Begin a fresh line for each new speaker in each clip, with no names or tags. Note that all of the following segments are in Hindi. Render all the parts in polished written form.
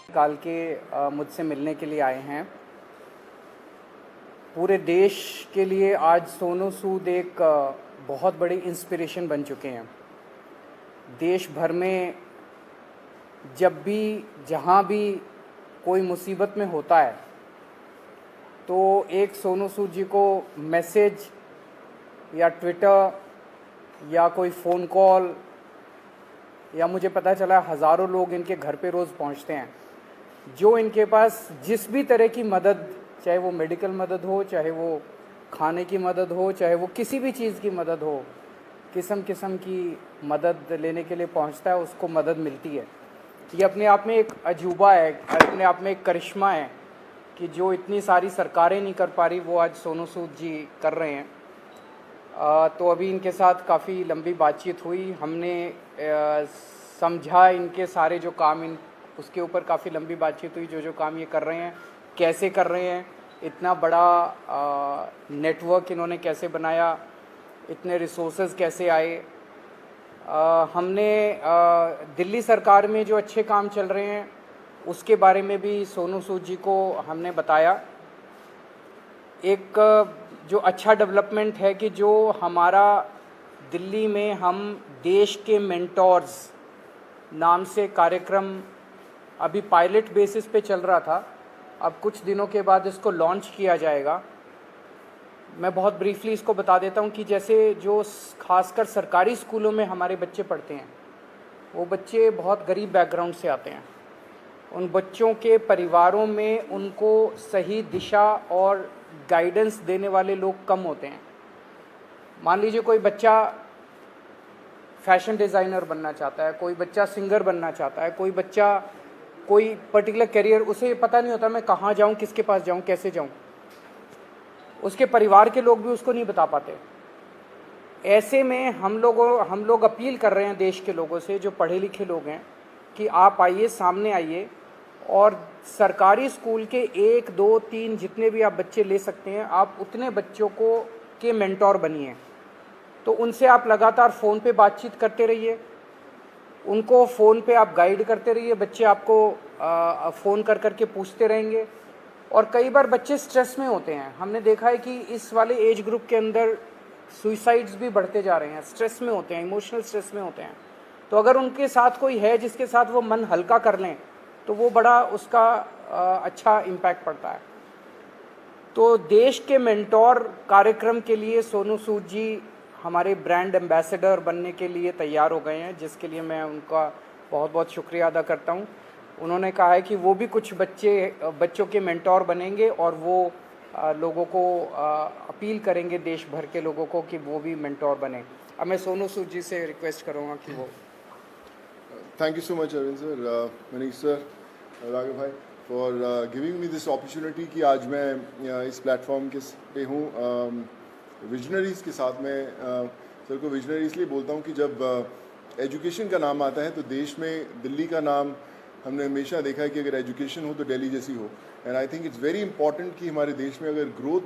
काल के मुझसे मिलने के लिए आए हैं। पूरे देश के लिए आज सोनू सूद एक बहुत बड़ी इंस्पिरेशन बन चुके हैं। देश भर में जब भी जहाँ भी कोई मुसीबत में होता है तो एक सोनू सूद जी को मैसेज या ट्विटर या कोई फ़ोन कॉल या मुझे पता चला हज़ारों लोग इनके घर पे रोज़ पहुंचते हैं, जो इनके पास जिस भी तरह की मदद, चाहे वो मेडिकल मदद हो, चाहे वो खाने की मदद हो, चाहे वो किसी भी चीज़ की मदद हो, किस्म किस्म की मदद लेने के लिए पहुंचता है, उसको मदद मिलती है। ये अपने आप में एक अजूबा है, अपने आप में एक करिश्मा है कि जो इतनी सारी सरकारें नहीं कर पा रही वो आज सोनू सूद जी कर रहे हैं। तो अभी इनके साथ काफ़ी लंबी बातचीत हुई, हमने समझा इनके सारे जो काम उसके ऊपर काफ़ी लंबी बातचीत हुई, जो काम ये कर रहे हैं कैसे कर रहे हैं, इतना बड़ा नेटवर्क इन्होंने कैसे बनाया, इतने रिसोर्सेज कैसे आए। हमने दिल्ली सरकार में जो अच्छे काम चल रहे हैं उसके बारे में भी सोनू सूद जी को हमने बताया। एक जो अच्छा डेवलपमेंट है कि जो हमारा दिल्ली में हम देश के मेंटोर्स नाम से कार्यक्रम अभी पायलट बेसिस पे चल रहा था, अब कुछ दिनों के बाद इसको लॉन्च किया जाएगा। मैं बहुत ब्रीफली इसको बता देता हूँ कि जैसे जो खासकर सरकारी स्कूलों में हमारे बच्चे पढ़ते हैं, वो बच्चे बहुत गरीब बैकग्राउंड से आते हैं। उन बच्चों के परिवारों में उनको सही दिशा और गाइडेंस देने वाले लोग कम होते हैं। मान लीजिए कोई बच्चा फैशन डिज़ाइनर बनना चाहता है, कोई बच्चा सिंगर बनना चाहता है, कोई बच्चा कोई पर्टिकुलर करियर, उसे पता नहीं होता मैं कहाँ जाऊँ, किसके पास जाऊँ, कैसे जाऊँ। उसके परिवार के लोग भी उसको नहीं बता पाते। ऐसे में हम लोग अपील कर रहे हैं देश के लोगों से, जो पढ़े लिखे लोग हैं, कि आप आइए, सामने आइए और सरकारी स्कूल के 1, 2, 3 जितने भी आप बच्चे ले सकते हैं, आप उतने बच्चों को के मेंटोर बनिए। तो उनसे आप लगातार फ़ोन पे बातचीत करते रहिए, उनको फ़ोन पे आप गाइड करते रहिए, बच्चे आपको फ़ोन कर करके पूछते रहेंगे। और कई बार बच्चे स्ट्रेस में होते हैं, हमने देखा है कि इस वाले एज ग्रुप के अंदर सुइसाइड्स भी बढ़ते जा रहे हैं, स्ट्रेस में होते हैं, इमोशनल स्ट्रेस में होते हैं। तो अगर उनके साथ कोई है जिसके साथ वो मन हल्का कर लें तो वो बड़ा उसका अच्छा इम्पैक्ट पड़ता है। तो देश के मेंटोर कार्यक्रम के लिए सोनू सूद जी हमारे ब्रांड एम्बेसडर बनने के लिए तैयार हो गए हैं, जिसके लिए मैं उनका बहुत बहुत शुक्रिया अदा करता हूं। उन्होंने कहा है कि वो भी कुछ बच्चों के मेंटोर बनेंगे और वो लोगों को अपील करेंगे, देश भर के लोगों को, कि वो भी मेंटोर बने। अब मैं सोनू सूद जी से रिक्वेस्ट करूँगा कि वो।
Thank you so much, Arvind sir, Manish sir, Raghav bhai, for giving me this opportunity कि आज मैं इस प्लेटफॉर्म के पे हूँ विजनरीज़ के साथ में। सर को विजनरी इसलिए बोलता हूँ कि जब एजुकेशन का नाम आता है तो देश में दिल्ली का नाम हमने हमेशा देखा है कि अगर एजुकेशन हो तो दिल्ली जैसी हो। And I think it's very important कि हमारे देश में अगर ग्रोथ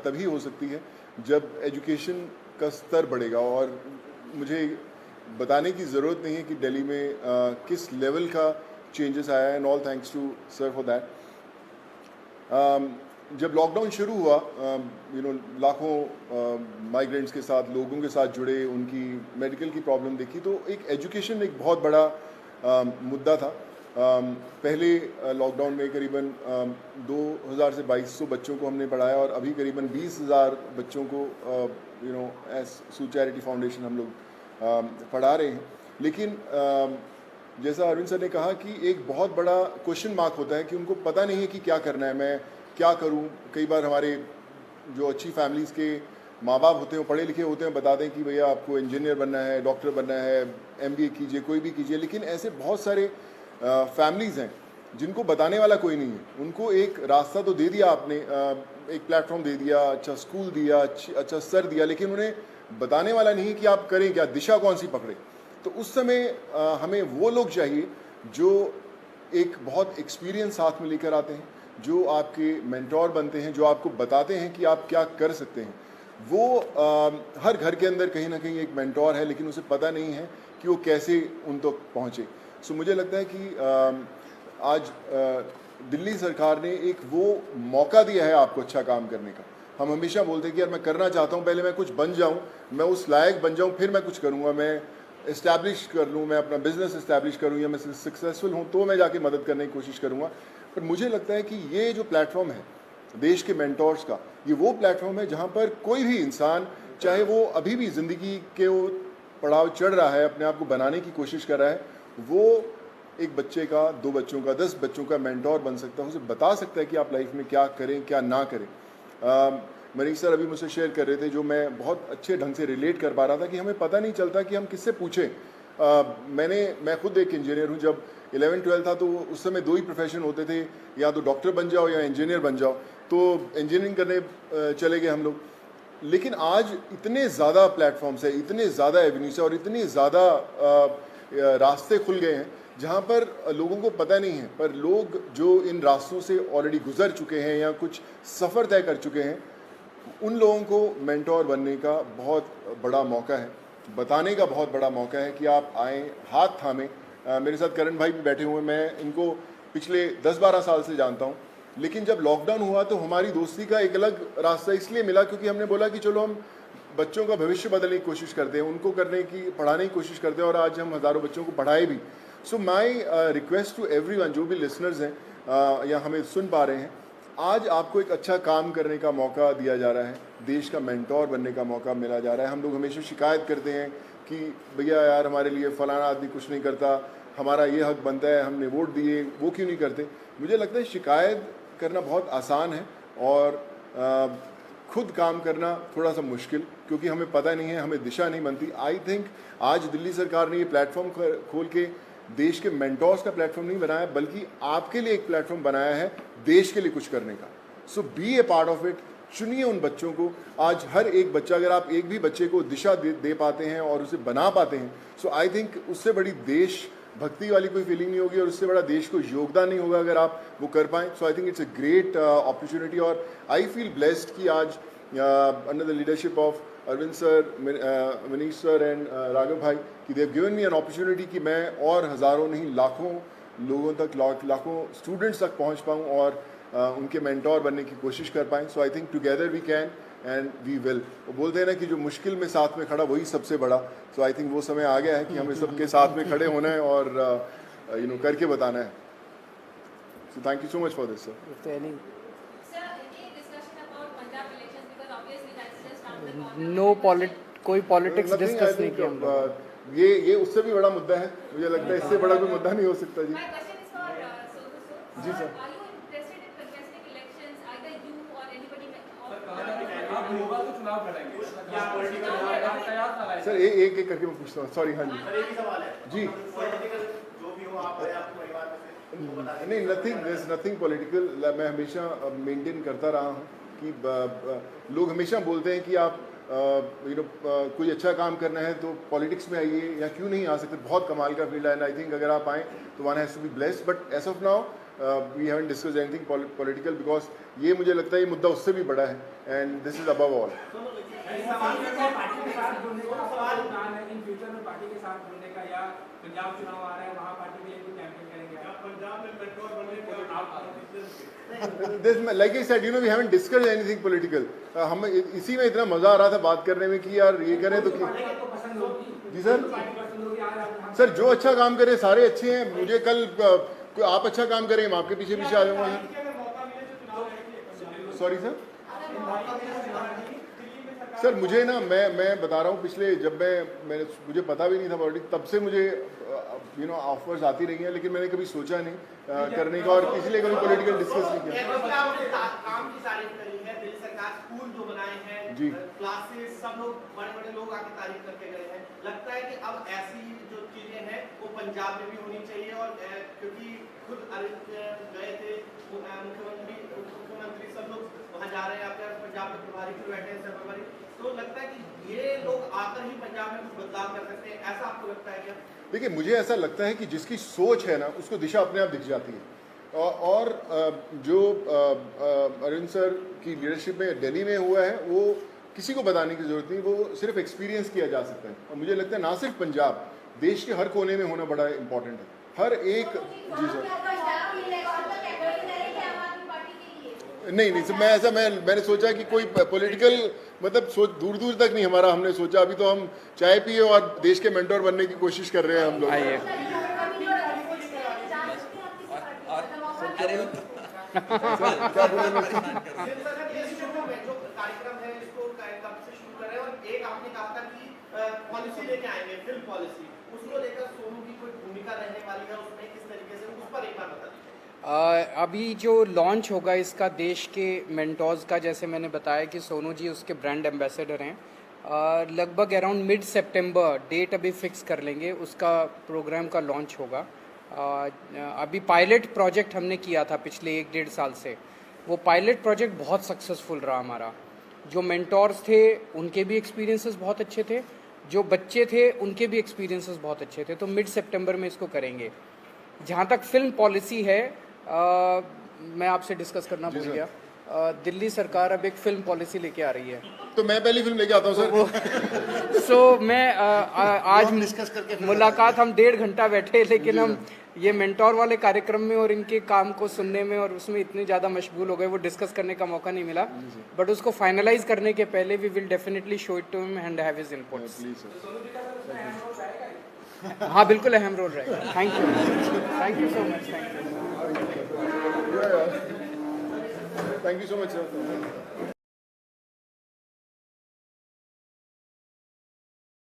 तभी हो सकती है जब एजुकेशन का स्तर बढ़ेगा। और मुझे बताने की ज़रूरत नहीं है कि दिल्ली में किस लेवल का चेंजेस आया है, and all thanks to sir for that. जब लॉकडाउन शुरू हुआ, लाखों माइग्रेंट्स के साथ, लोगों के साथ जुड़े, उनकी मेडिकल की प्रॉब्लम देखी, तो एक एजुकेशन एक बहुत बड़ा मुद्दा था। पहले लॉकडाउन में करीबन 2000 से 2200 बच्चों को हमने पढ़ाया और अभी करीबन 20,000 बच्चों को एज सूद चैरिटी फाउंडेशन हम लोग पढ़ा रहे हैं। लेकिन जैसा अरविंद सर ने कहा कि एक बहुत बड़ा क्वेश्चन मार्क होता है कि उनको पता नहीं है कि क्या करना है, मैं क्या करूं। कई बार हमारे जो अच्छी फैमिलीज़ के माँ बाप होते हैं, पढ़े लिखे होते हैं, बताते हैं कि भैया आपको इंजीनियर बनना है, डॉक्टर बनना है, MBA कीजिए, कोई भी कीजिए। लेकिन ऐसे बहुत सारे फैमिलीज़ हैं जिनको बताने वाला कोई नहीं है। उनको एक रास्ता तो दे दिया आपने, एक प्लेटफॉर्म दे दिया, अच्छा स्कूल दिया, अच्छा सर दिया, लेकिन उन्हें बताने वाला नहीं कि आप करें क्या, दिशा कौन सी पकड़े। तो उस समय हमें वो लोग चाहिए जो एक बहुत एक्सपीरियंस साथ में लेकर आते हैं, जो आपके मेंटोर बनते हैं, जो आपको बताते हैं कि आप क्या कर सकते हैं। वो हर घर के अंदर कहीं ना कहीं एक मेंटोर है, लेकिन उसे पता नहीं है कि वो कैसे उन तक पहुँचे। सो मुझे लगता है कि आज दिल्ली सरकार ने एक वो मौका दिया है आपको अच्छा काम करने का। हम हमेशा बोलते हैं कि यार मैं करना चाहता हूँ, पहले मैं कुछ बन जाऊँ, मैं उस लायक बन जाऊँ, फिर मैं कुछ करूँगा, मैं इस्टेब्लिश कर लूँ, मैं अपना बिजनेस इस्टेब्लिश करूँ, या मैं सक्सेसफुल हूँ तो मैं जाके मदद करने की कोशिश करूँगा। पर मुझे लगता है कि ये जो प्लेटफॉर्म है देश के मेंटोर्स का, ये वो प्लेटफॉर्म है जहाँ पर कोई भी इंसान, चाहे वो अभी भी ज़िंदगी के वो पड़ाव चढ़ रहा है, अपने आप को बनाने की कोशिश कर रहा है, वो एक बच्चे का, 2 बच्चों का, 10 बच्चों का मेंटोर बन सकता है, उसे बता सकता है कि आप लाइफ में क्या करें, क्या ना करें। मनीष सर अभी मुझसे शेयर कर रहे थे, जो मैं बहुत अच्छे ढंग से रिलेट कर पा रहा था, कि हमें पता नहीं चलता कि हम किससे पूछें। मैं खुद एक इंजीनियर हूँ। जब 11-12 था तो उस समय 2 ही प्रोफेशन होते थे, या तो डॉक्टर बन जाओ या इंजीनियर बन जाओ। तो इंजीनियरिंग करने चले गए हम लोग। लेकिन आज इतने ज़्यादा प्लेटफॉर्म्स है, इतने ज़्यादा एवेन्यूज है और इतने ज़्यादा रास्ते खुल गए हैं जहाँ पर लोगों को पता नहीं है, पर लोग जो इन रास्तों से ऑलरेडी गुजर चुके हैं या कुछ सफ़र तय कर चुके हैं, उन लोगों को मेंटोर बनने का बहुत बड़ा मौका है, बताने का बहुत बड़ा मौका है कि आप आएँ, हाथ थामें। मेरे साथ करण भाई भी बैठे हुए हैं, मैं इनको पिछले 10-12 साल से जानता हूँ। लेकिन जब लॉकडाउन हुआ तो हमारी दोस्ती का एक अलग रास्ता इसलिए मिला क्योंकि हमने बोला कि चलो हम बच्चों का भविष्य बदलने की कोशिश करते हैं, उनको पढ़ाने की कोशिश करते हैं, और आज हम हज़ारों बच्चों को पढ़ाए भी। सो माई रिक्वेस्ट टू एवरीवन, जो भी लिसनर्स हैं या हमें सुन पा रहे हैं, आज आपको एक अच्छा काम करने का मौका दिया जा रहा है, देश का मेंटोर बनने का मौका मिला जा रहा है। हम लोग हमेशा शिकायत करते हैं कि भैया यार हमारे लिए फलाना आदमी कुछ नहीं करता, हमारा ये हक बनता है, हमने वोट दिए, वो क्यों नहीं करते। मुझे लगता है शिकायत करना बहुत आसान है और खुद काम करना थोड़ा सा मुश्किल, क्योंकि हमें पता नहीं है, हमें दिशा नहीं बनती। आई थिंक आज दिल्ली सरकार ने ये प्लेटफॉर्म खोल के देश के मेंटोर्स का प्लेटफॉर्म नहीं बनाया, बल्कि आपके लिए एक प्लेटफॉर्म बनाया है देश के लिए कुछ करने का। So be a part of it. चुनिए उन बच्चों को। आज हर एक बच्चा, अगर आप एक भी बच्चे को दिशा दे पाते हैं और उसे बना पाते हैं, सो आई थिंक उससे बड़ी देश भक्ति वाली कोई फीलिंग नहीं होगी और उससे बड़ा देश को योगदान नहीं होगा अगर आप वो कर पाएँ। So I think it's a great opportunity और आई फील ब्लेस्ड कि आज under the leadership of Arvind sir, Manish sir and Raghav भाई, कि they have given me an opportunity कि मैं और हज़ारों नहीं लाखों लोगों तक, लाखों स्टूडेंट्स तक पहुंच पाऊं और उनके मेंटोर बनने की कोशिश कर पाएँ। So I think together we can and we will. वो बोलते हैं ना कि जो मुश्किल में साथ में खड़ा वही सबसे बड़ा। सो आई थिंक वो समय आ गया है कि हमें सबके साथ में खड़े होना है और करके बताना है। So thank you so much for this sir.
कोई पॉलिटिक्स डिस्कस नहीं किया हम लोग।
ये उससे भी बड़ा मुद्दा है, मुझे लगता है इससे बड़ा कोई मुद्दा नहीं हो सकता। जी जी सर। सर एक एक करके मैं पूछता हूँ, सॉरी। हाँ जी नहीं, नथिंग पॉलिटिकल। मैं हमेशा मेंटेन करता रहा हूँ कि लोग हमेशा बोलते हैं कि आप कोई अच्छा काम करना है तो पॉलिटिक्स में आइए, या क्यों नहीं आ सकते। बहुत कमाल का फील्ड है एंड आई थिंक अगर आप आएँ तो one has to be blessed. But as of now we haven't discussed anything political, because ये मुझे लगता है ये मुद्दा उससे भी बड़ा है and this is above all. Like I said, we haven't discussed anything political. हम इसी में इतना मजा आ रहा था बात करने में कि यार ये करें तो जी सर जो अच्छा काम करे सारे अच्छे हैं। मुझे कल आप अच्छा काम करें, मैं आपके पीछे पीछे आ जाऊंगा। सॉरी सर मुझे ना मैं बता रहा हूँ, पिछले जब मुझे पता भी नहीं था पॉलिटिक्स, तब से मुझे ऑफर्स आती रही हैं, लेकिन मैंने कभी सोचा नहीं करने का और इसलिए कभी पॉलिटिकल डिस्कस नहीं किया।
स्कूल जो बनाए हैं
जी,
क्लासेस, सब लोग बड़े लोग आके तारीफ करके गए हैं। लगता है कि अब ऐसी जो चीजें हैं वो पंजाब में भी होनी चाहिए। और क्योंकि खुद अरविंद गए थे, मुख्यमंत्री सब लोग वहाँ जा रहे हैं, आपके पंजाब में प्रभारी भी बैठे हैं सर्वपरि, तो लगता है कि ये लोग आकर ही पंजाब में कुछ बदलाव कर सकते हैं, ऐसा आपको लगता है क्या?
देखिए मुझे ऐसा लगता है कि जिसकी सोच है ना उसको दिशा अपने आप दिख जाती है। और जो अरविंद सर की लीडरशिप में दिल्ली में हुआ है वो किसी को बताने की ज़रूरत नहीं, वो सिर्फ एक्सपीरियंस किया जा सकता है। और मुझे लगता है ना सिर्फ पंजाब, देश के हर कोने में होना बड़ा इम्पॉर्टेंट है। हर एक जी सर नहीं सर, मैंने सोचा कि कोई पॉलिटिकल मतलब सोच दूर दूर तक नहीं हमारा हमने सोचा। अभी तो हम चाय पिए और देश के मेंटोर बनने की कोशिश कर रहे हैं हम लोग।
आइए
क्या बोलेंगे?
जो कार्यक्रम है इसको कब से शुरू कर रहे हैं, और एक आपने कहा था कि पॉलिसी लेके आएंगे, फिल्म पॉलिसी, उसको लेकर सोनू की कोई भूमिका रहने वाली है उसमें, किस तरीके से, उस पर एक बार बता दीजिए।
अभी जो लॉन्च होगा इसका देश के मेंटोर्स का, जैसे मैंने बताया कि सोनू जी उसके ब्रांड एम्बेसडर हैं। लगभग अराउंड मिड सितंबर डेट अभी फिक्स कर लेंगे, उसका प्रोग्राम का लॉन्च होगा। अभी पायलट प्रोजेक्ट हमने किया था पिछले 1-1.5 साल से, वो पायलट प्रोजेक्ट बहुत सक्सेसफुल रहा हमारा। जो मेंटोर्स थे उनके भी एक्सपीरियंसेस बहुत अच्छे थे, जो बच्चे थे उनके भी एक्सपीरियंसेस बहुत अच्छे थे। तो मिड सितंबर में इसको करेंगे। जहाँ तक फिल्म पॉलिसी है, मैं आपसे डिस्कस करना भूल गया। दिल्ली सरकार अब एक फिल्म पॉलिसी लेके आ रही है,
तो मैं पहली फिल्म लेके आता हूँ सर।
सो मैं आज
डिस्कस करके
मुलाकात हम 1.5 घंटा बैठे, लेकिन हम ये मेंटोर वाले कार्यक्रम में और इनके काम को सुनने में और उसमें इतने ज़्यादा मशगूल हो गए, वो डिस्कस करने का मौका नहीं मिला। बट उसको फाइनलाइज करने के पहले we will definitely show it to him and have his inputs. हाँ बिल्कुल अहम रोल रहेगा। Thank you so much.
Thank you so much sir.